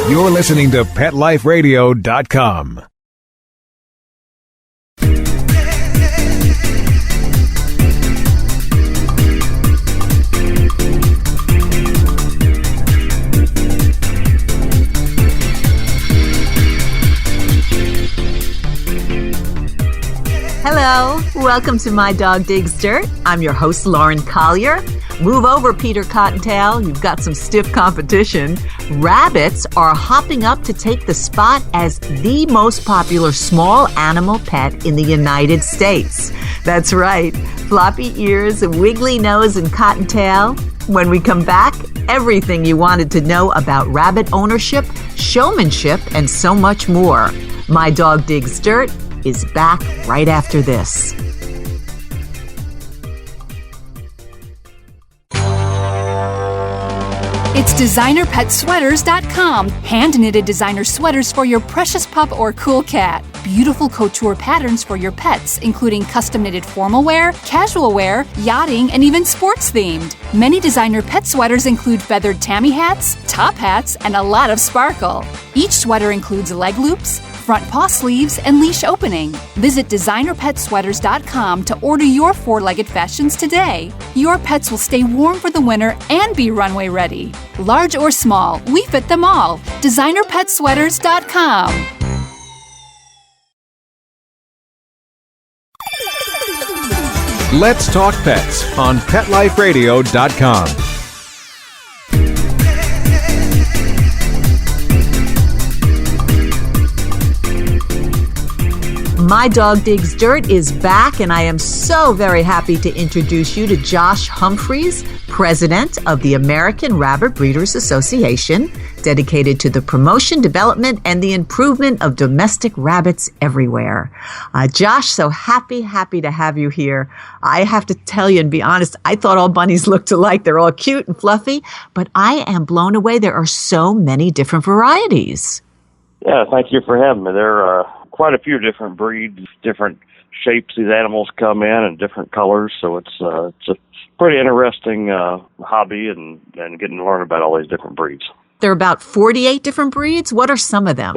You're listening to PetLifeRadio.com. Hello, welcome to My Dog Digs Dirt. I'm your host, Lauren Collier. Move over, Peter Cottontail. You've got some stiff competition. Rabbits are hopping up to take the spot as the most popular small animal pet in the United States. That's right, floppy ears, a wiggly nose, and cottontail. When we come back, everything you wanted to know about rabbit ownership, showmanship, and so much more. My Dog Digs Dirt is back right after this. It's DesignerPetSweaters.com. Hand-knitted designer sweaters for your precious pup or cool cat. Beautiful couture patterns for your pets, including custom-knitted formal wear, casual wear, yachting, and even sports-themed. Many designer pet sweaters include feathered tammy hats, top hats, and a lot of sparkle. Each sweater includes leg loops, front paw sleeves, and leash opening. Visit DesignerPetSweaters.com to order your four-legged fashions today. Your pets will stay warm for the winter and be runway ready. Large or small, we fit them all. DesignerPetSweaters.com. Let's talk pets on PetLifeRadio.com. My Dog Digs Dirt is back, and I am so very happy to introduce you to Josh Humphries, president of the American Rabbit Breeders Association, dedicated to the promotion, development, and the improvement of domestic rabbits everywhere. Josh, so happy to have you here. I have to tell you and be honest, I thought all bunnies looked alike. They're all cute and fluffy, but I am blown away. There are so many different varieties. Yeah, thank you for having me. There are quite a few different breeds, different shapes these animals come in, and different colors. So it's a pretty interesting hobby and getting to learn about all these different breeds. There are about 48 different breeds. What are some of them?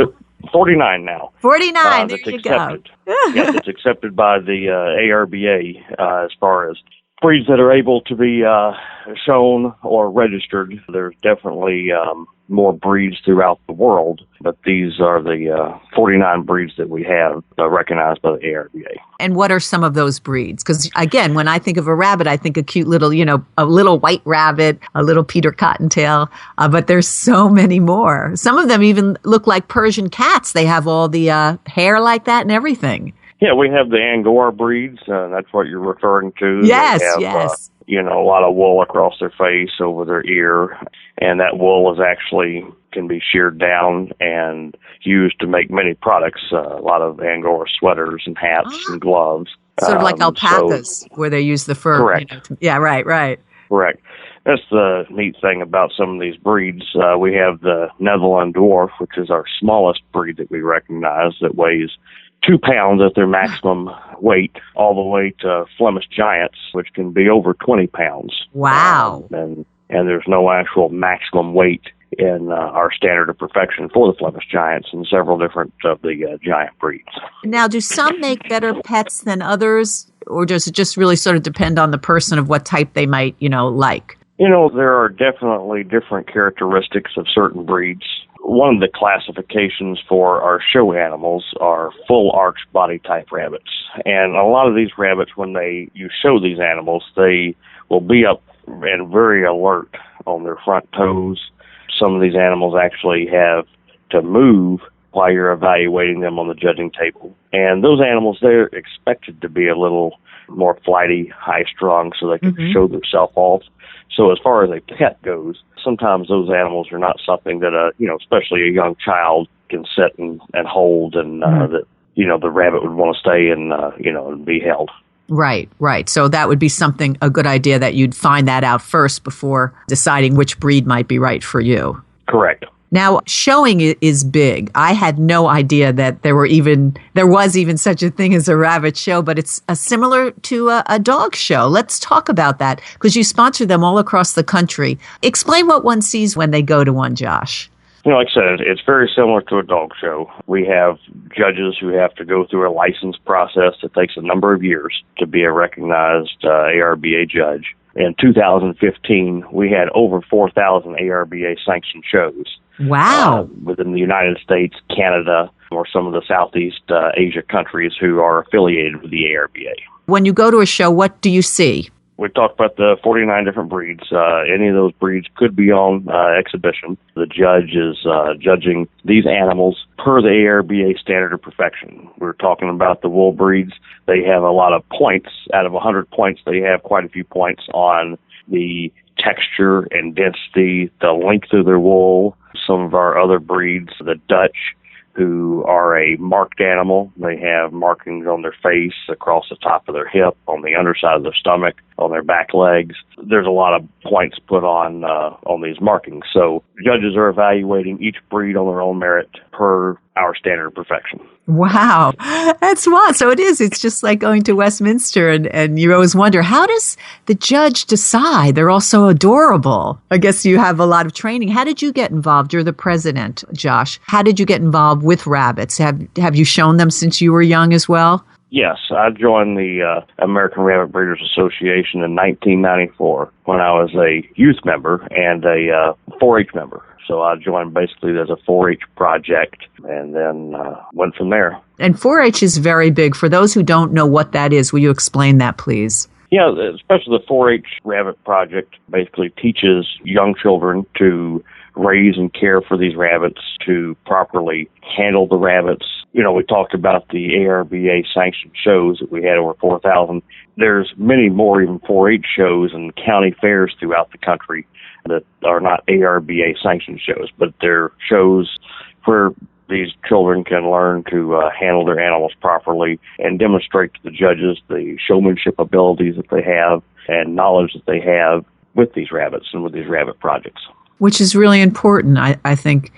49 now. 49, there you accepted. go. Yes, it's accepted by the ARBA as far as breeds that are able to be shown or registered. There's definitely more breeds throughout the world, but these are the 49 breeds that we have recognized by the ARBA. And what are some of those breeds? Because, again, when I think of a rabbit, I think a cute little, a little white rabbit, a little Peter Cottontail, but there's so many more. Some of them even look like Persian cats. They have all the hair like that and everything. Yeah, we have the Angora breeds. That's what you're referring to. Yes, they have, yes. A lot of wool across their face, over their ear, and that wool can be sheared down and used to make many products. A lot of Angora sweaters and hats and gloves. Sort of like alpacas, where they use the fur. Correct. Yeah, right. Correct. That's the neat thing about some of these breeds. We have the Netherland Dwarf, which is our smallest breed that we recognize, that weighs 2 pounds at their maximum weight, all the way to Flemish Giants, which can be over 20 pounds. Wow. And there's no actual maximum weight in our standard of perfection for the Flemish Giants and several different of the giant breeds. Now, do some make better pets than others, or does it just really sort of depend on the person of what type they might, like? There are definitely different characteristics of certain breeds. One of the classifications for our show animals are full arch body type rabbits. And a lot of these rabbits, when you show these animals, they will be up and very alert on their front toes. Some of these animals actually have to move while you're evaluating them on the judging table. And those animals, they're expected to be a little more flighty, high-strung, so they can show themselves off. So as far as a pet goes, sometimes those animals are not something that, especially a young child can sit and hold, and that, the rabbit would want to stay and be held. Right. So that would be a good idea that you'd find that out first before deciding which breed might be right for you. Correct. Now, showing is big. I had no idea that there was even such a thing as a rabbit show, but it's similar to a dog show. Let's talk about that, because you sponsor them all across the country. Explain what one sees when they go to one, Josh. Like I said, it's very similar to a dog show. We have judges who have to go through a license process that takes a number of years to be a recognized ARBA judge. In 2015, we had over 4,000 ARBA sanctioned shows. Wow. Within the United States, Canada, or some of the Southeast Asia countries who are affiliated with the ARBA. When you go to a show, what do you see? We talked about the 49 different breeds. Any of those breeds could be on exhibition. The judge is judging these animals per the ARBA standard of perfection. We're talking about the wool breeds. They have a lot of points. Out of 100 points, they have quite a few points on the texture and density, the length of their wool. Some of our other breeds, the Dutch, who are a marked animal. They have markings on their face, across the top of their hip, on the underside of their stomach, on their back legs. There's a lot of points put on these markings. So judges are evaluating each breed on their own merit per our standard of perfection. Wow. That's wild. So it's just like going to Westminster and you always wonder, how does the judge decide? They're all so adorable. I guess you have a lot of training. How did you get involved? You're the president, Josh. How did you get involved with rabbits? Have you shown them since you were young as well? Yes, I joined the American Rabbit Breeders Association in 1994 when I was a youth member and a 4-H member. So I joined basically as a 4-H project and then went from there. And 4-H is very big. For those who don't know what that is, will you explain that, please? Yeah, especially the 4-H Rabbit Project basically teaches young children to raise and care for these rabbits, to properly handle the rabbits. We talked about the ARBA sanctioned shows that we had over 4,000. There's many more even 4-H shows and county fairs throughout the country that are not ARBA sanctioned shows, but they're shows where these children can learn to handle their animals properly and demonstrate to the judges the showmanship abilities that they have and knowledge that they have with these rabbits and with these rabbit projects. Which is really important, I think,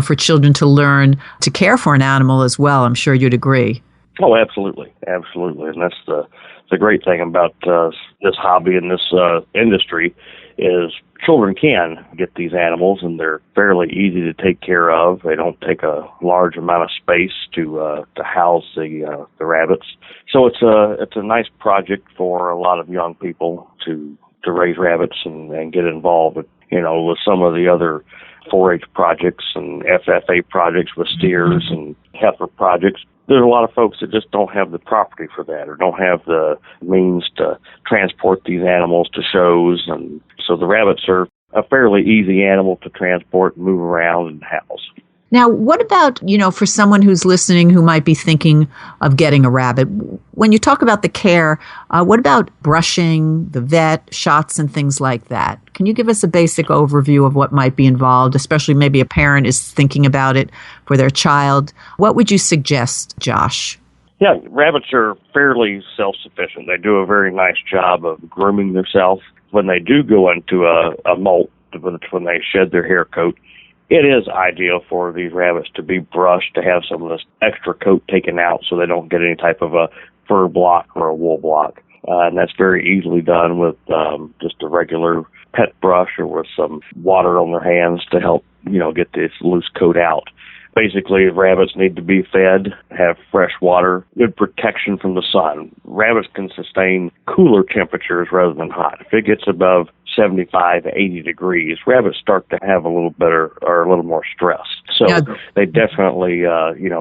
for children to learn to care for an animal as well. I'm sure you'd agree. Oh, absolutely. Absolutely. And that's the great thing about this hobby and this industry is children can get these animals, and they're fairly easy to take care of. They don't take a large amount of space to house the rabbits. So it's a nice project for a lot of young people to raise rabbits and get involved with some of the other 4-H projects and FFA projects with steers and heifer projects. There's a lot of folks that just don't have the property for that or don't have the means to transport these animals to shows. And so the rabbits are a fairly easy animal to transport and move around and house. Now, what about, for someone who's listening who might be thinking of getting a rabbit? When you talk about the care, what about brushing, the vet, shots, and things like that? Can you give us a basic overview of what might be involved, especially maybe a parent is thinking about it for their child? What would you suggest, Josh? Yeah, rabbits are fairly self-sufficient. They do a very nice job of grooming themselves. When they do go into a molt, when they shed their hair coat, it is ideal for these rabbits to be brushed, to have some of this extra coat taken out so they don't get any type of a fur block or a wool block. And that's very easily done with just a regular pet brush or with some water on their hands to help, get this loose coat out. Basically, rabbits need to be fed, have fresh water, good protection from the sun. Rabbits can sustain cooler temperatures rather than hot. If it gets above 75 to 80 degrees, rabbits start to have a little better or a little more stress. So they definitely,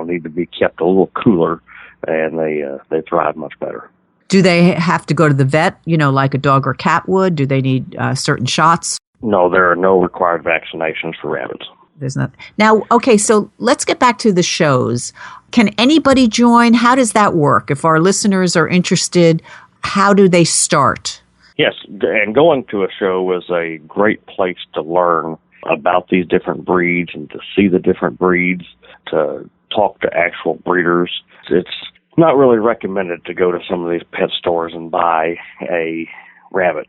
need to be kept a little cooler, and they thrive much better. Do they have to go to the vet, like a dog or cat would? Do they need certain shots? No, there are no required vaccinations for rabbits. There's not. Now, okay, so let's get back to the shows. Can anybody join? How does that work? If our listeners are interested, how do they start? Yes, and going to a show is a great place to learn about these different breeds and to see the different breeds, to talk to actual breeders. It's not really recommended to go to some of these pet stores and buy a rabbit.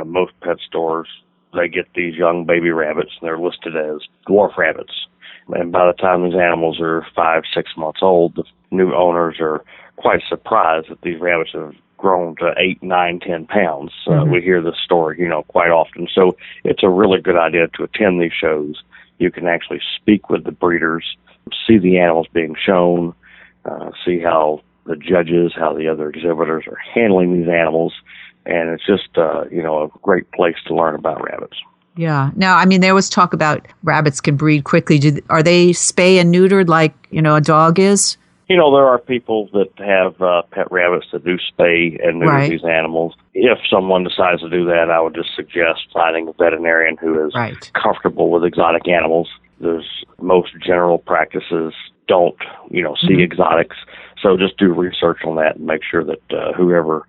Most pet stores, they get these young baby rabbits, and they're listed as dwarf rabbits. And by the time these animals are 5-6 months old, the new owners are quite surprised that these rabbits have grown to 8, 9, 10 pounds. We hear this story, quite often. So it's a really good idea to attend these shows. you can actually speak with the breeders, see the animals being shown, see how the judges, how the other exhibitors are handling these animals. And it's just, a great place to learn about rabbits. Yeah. Now, I mean, there was talk about rabbits can breed quickly. Are they spay and neutered like, a dog is? There are people that have pet rabbits that do spay and neuter these animals. If someone decides to do that, I would just suggest finding a veterinarian who is comfortable with exotic animals. Most general practices don't, see exotics. So just do research on that and make sure that whoever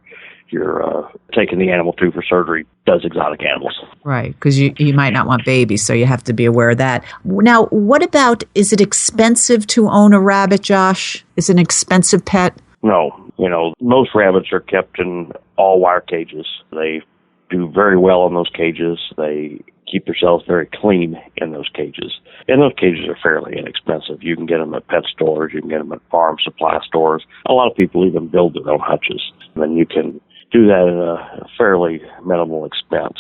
you're taking the animal to for surgery does exotic animals. Right, because you might not want babies, so you have to be aware of that. Now, what about, is it expensive to own a rabbit, Josh? Is it an expensive pet? No. Most rabbits are kept in all wire cages. They do very well in those cages. They keep themselves very clean in those cages. And those cages are fairly inexpensive. You can get them at pet stores. You can get them at farm supply stores. A lot of people even build their own hutches. And you can do that at a fairly minimal expense.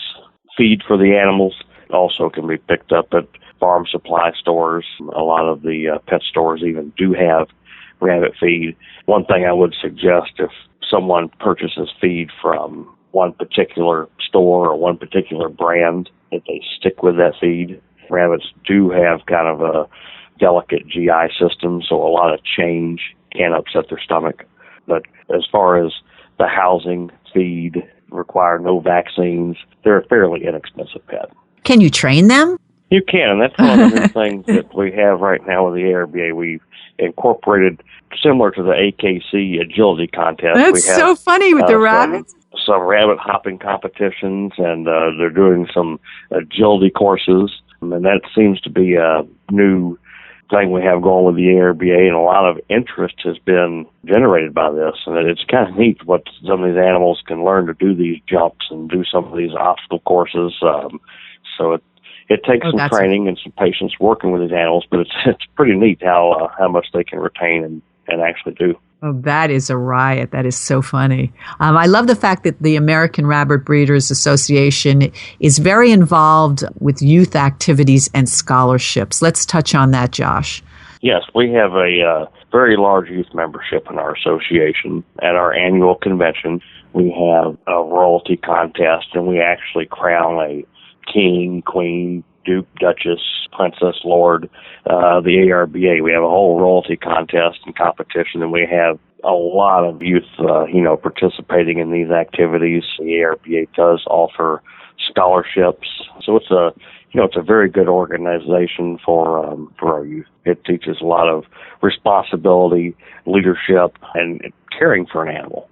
Feed for the animals also can be picked up at farm supply stores. A lot of the pet stores even do have rabbit feed. One thing I would suggest, if someone purchases feed from one particular store or one particular brand, that they stick with that feed. Rabbits do have kind of a delicate GI system, so a lot of change can upset their stomach. But as far as the housing, feed, require no vaccines, they're a fairly inexpensive pet. Can you train them? You can, and that's one of the things that we have right now with the ARBA. We've incorporated, similar to the AKC agility contest. That's so funny with the rabbits. Some rabbit hopping competitions, and they're doing some agility courses, and that seems to be a new thing we have going with the ARBA, and a lot of interest has been generated by this, and it's kind of neat what some of these animals can learn to do these jumps and do some of these obstacle courses. So it takes some training and some patience working with these animals, but it's pretty neat how much they can retain and actually do. Oh, that is a riot. That is so funny. I love the fact that the American Rabbit Breeders Association is very involved with youth activities and scholarships. Let's touch on that, Josh. Yes, we have a very large youth membership in our association. At our annual convention, we have a royalty contest, and we actually crown a king, queen, duke, duchess, princess, lord, the ARBA. We have a whole royalty contest and competition, and we have a lot of youth, participating in these activities. The ARBA does offer scholarships, so it's a very good organization for our youth. It teaches a lot of responsibility, leadership, and caring for an animal.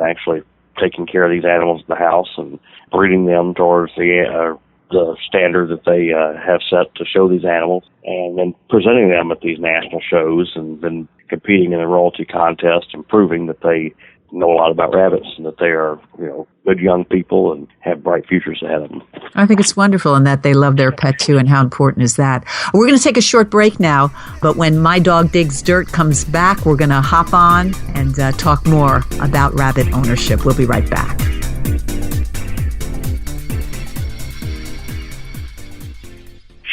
Actually taking care of these animals in the house and breeding them towards the standard that they have set to show these animals, and then presenting them at these national shows and then competing in the royalty contest and proving that they know a lot about rabbits and that they are, good young people and have bright futures ahead of them. I think it's wonderful, and that they love their pet too, and how important is that? We're going to take a short break now, but when My Dog Digs Dirt comes back, we're going to hop on and talk more about rabbit ownership. We'll be right back.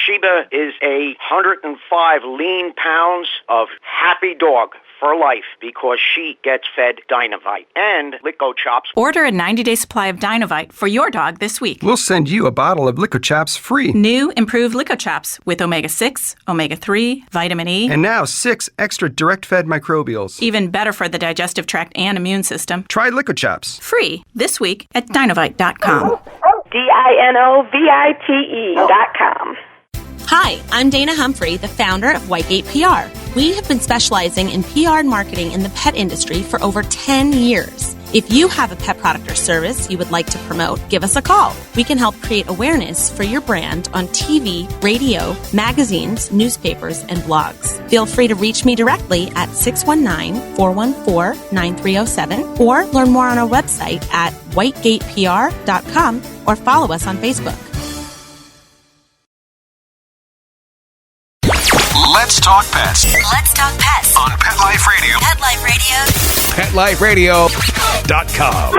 Sheba is 105 lean pounds of happy dog for life because she gets fed Dynovite and Lico Chops. Order a 90-day supply of Dynovite for your dog this week. We'll send you a bottle of Lico Chops free. New improved Lico Chops with omega-6, omega-3, vitamin E. And now 6 extra direct-fed microbials. Even better for the digestive tract and immune system. Try Lico Chops. Free this week at Dynovite.com. DINOVITE.com. Hi, I'm Dana Humphrey, the founder of Whitegate PR. We have been specializing in PR and marketing in the pet industry for over 10 years. If you have a pet product or service you would like to promote, give us a call. We can help create awareness for your brand on TV, radio, magazines, newspapers, and blogs. Feel free to reach me directly at 619-414-9307 or learn more on our website at whitegatepr.com or follow us on Facebook. Let's talk pets. Let's talk pets On Pet Life Radio. Pet Life Radio. PetLifeRadio.com.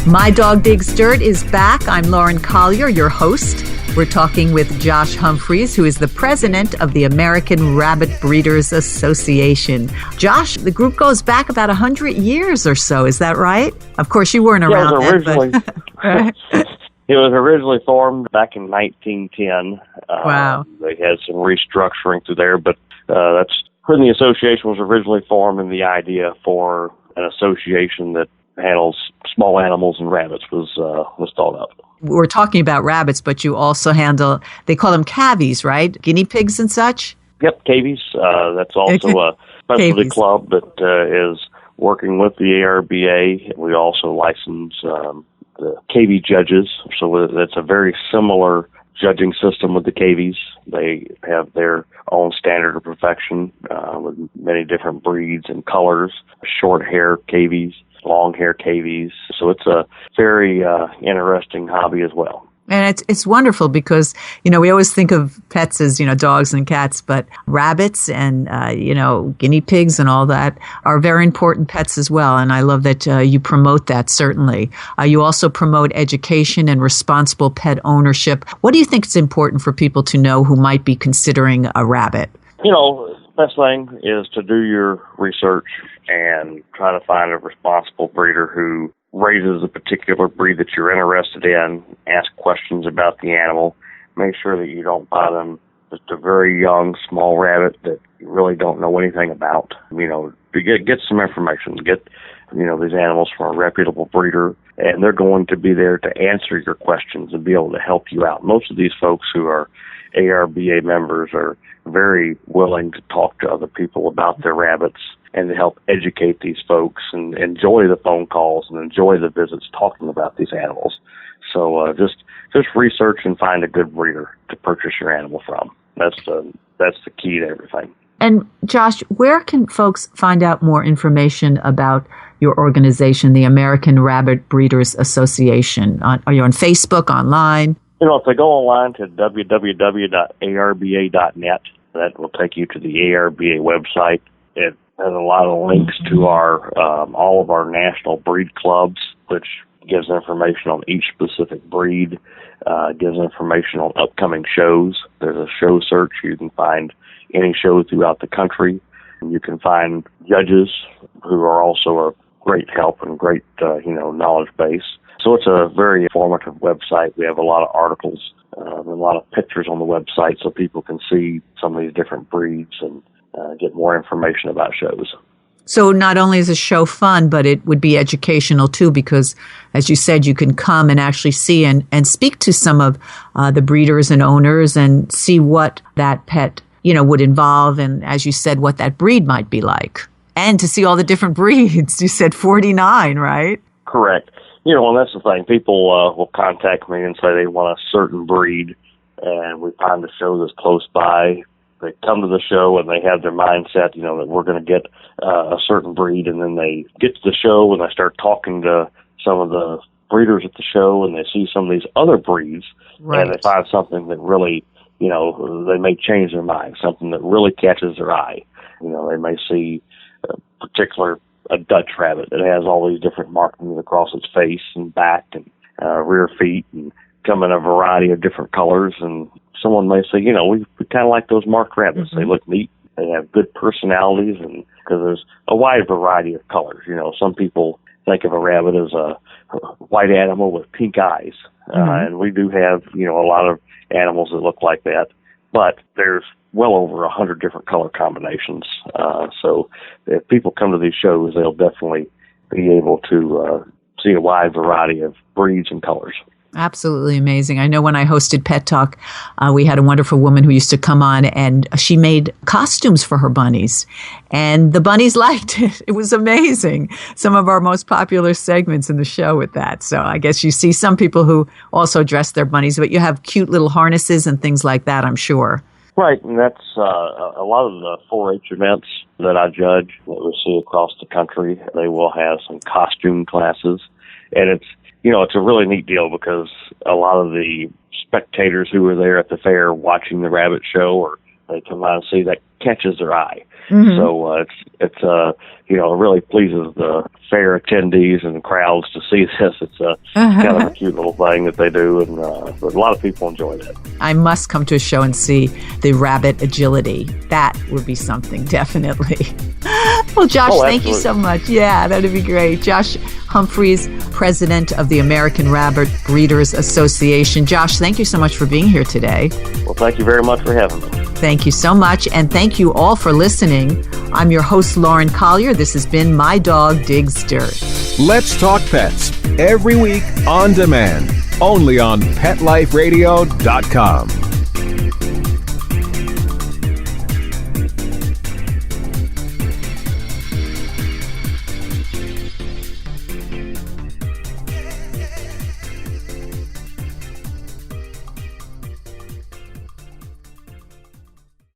My Dog Digs Dirt is back. I'm Lauren Collier, your host. We're talking with Josh Humphries, who is the president of the American Rabbit Breeders Association. Josh, the group goes back about 100 years or so. Is that right? Of course, you weren't around then. It was originally formed back in 1910. Wow. They had some restructuring through there, but that's when the association was originally formed, and the idea for an association that handles small animals and rabbits was thought up. We're talking about rabbits, but you also handle, they call them cavies, right? Guinea pigs and such? Yep, cavies. That's also a specialty club that is working with the ARBA. We also license the cavie judges, so that's a very similar judging system with the cavies. They have their own standard of perfection with many different breeds and colors, short hair cavies, long hair cavies. So it's a very interesting hobby as well. And it's wonderful because, we always think of pets as, dogs and cats, but rabbits and, guinea pigs and all that are very important pets as well. And I love that you promote that, certainly. You also promote education and responsible pet ownership. What do you think is important for people to know who might be considering a rabbit? Best thing is to do your research and try to find a responsible breeder who raises a particular breed that you're interested in. Ask questions about the animal. Make sure that you don't buy them just a very young, small rabbit that you really don't know anything about. To get some information. Get, these animals from a reputable breeder, and they're going to be there to answer your questions and be able to help you out. Most of these folks who are ARBA members are very willing to talk to other people about their rabbits and to help educate these folks and enjoy the phone calls and enjoy the visits talking about these animals. So just research and find a good breeder to purchase your animal from. That's the key to everything. And Josh, where can folks find out more information about your organization, the American Rabbit Breeders Association? Are you on Facebook, online? If they go online to www.arba.net, that will take you to the ARBA website. It has a lot of links to our all of our national breed clubs, which gives information on each specific breed, gives information on upcoming shows. There's a show search. You can find any show throughout the country. You can find judges who are also a great help and great knowledge base. So it's a very informative website. We have a lot of articles and a lot of pictures on the website so people can see some of these different breeds and get more information about shows. So not only is the show fun, but it would be educational too, because as you said, you can come and actually see and speak to some of the breeders and owners and see what that pet, would involve. And as you said, what that breed might be like, and to see all the different breeds. You said 49, right? Correct. And that's the thing. People will contact me and say they want a certain breed, and we find a show that's close by. They come to the show and they have their mindset, that we're going to get a certain breed, and then they get to the show and they start talking to some of the breeders at the show, and they see some of these other breeds, right, and they find something that really, they may change their mind, something that really catches their eye. They may see a Dutch rabbit that has all these different markings across its face and back and rear feet, and come in a variety of different colors. And someone may say, we kind of like those marked rabbits. Mm-hmm. They look neat. They have good personalities, and because there's a wide variety of colors. Some people think of a rabbit as a white animal with pink eyes, and we do have, a lot of animals that look like that. But there's well over 100 different color combinations. So if people come to these shows, they'll definitely be able to see a wide variety of breeds and colors. Absolutely amazing. I know when I hosted Pet Talk, we had a wonderful woman who used to come on, and she made costumes for her bunnies, and the bunnies liked it. It was amazing. Some of our most popular segments in the show with that. So I guess you see some people who also dress their bunnies, but you have cute little harnesses and things like that, I'm sure. Right, and that's a lot of the 4-H events that I judge that we see across the country. They will have some costume classes, and it's a really neat deal because a lot of the spectators who were there at the fair watching the rabbit show, or they come out and see that catches their eye. So it's it really pleases the fair attendees and crowds to see this. It's kind of a cute little thing that they do, and but a lot of people enjoy that. I must come to a show and see the rabbit agility. That would be something, definitely. Well, Josh, thank you so much. Yeah, that would be great. Josh Humphries, president of the American Rabbit Breeders Association. Josh, thank you so much for being here today. Well, thank you very much for having me. Thank you so much, and thank you all for listening. I'm your host, Lauren Collier. This has been My Dog Digs Dirt. Let's Talk Pets, every week on demand, only on PetLifeRadio.com.